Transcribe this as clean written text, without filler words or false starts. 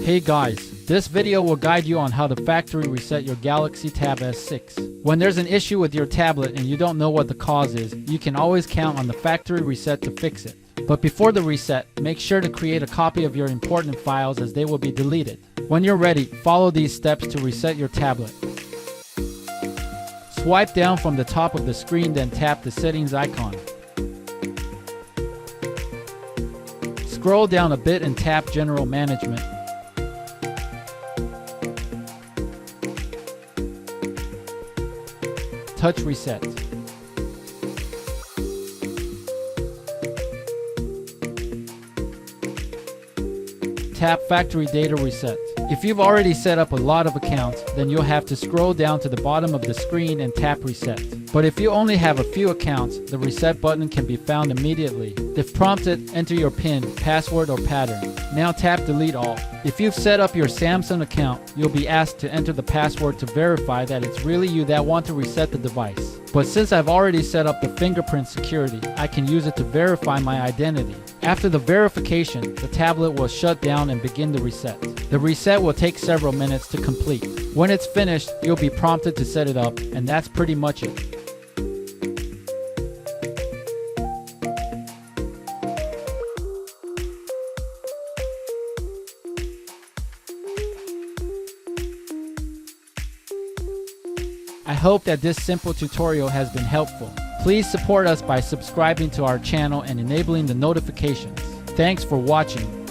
Hey guys, this video will guide you on how to factory reset your Galaxy Tab S6. When there's an issue with your tablet and you don't know what the cause is, you can always count on the factory reset to fix it. But before the reset, make sure to create a copy of your important files as they will be deleted. When you're ready, follow these steps to reset your tablet. Swipe down from the top of the screen, then tap the settings icon. Scroll down a bit and tap General Management. Touch Reset. Tap Factory Data Reset. If you've already set up a lot of accounts, then you'll have to scroll down to the bottom of the screen and tap Reset. But if you only have a few accounts, the Reset button can be found immediately. If prompted, enter your PIN, password, or pattern. Now tap Delete All. If you've set up your Samsung account, you'll be asked to enter the password to verify that it's really you that want to reset the device. But since I've already set up the fingerprint security, I can use it to verify my identity. After the verification, the tablet will shut down and begin the reset. The reset will take several minutes to complete. When it's finished, you'll be prompted to set it up, and that's pretty much it. I hope that this simple tutorial has been helpful. Please support us by subscribing to our channel and enabling the notifications. Thanks for watching.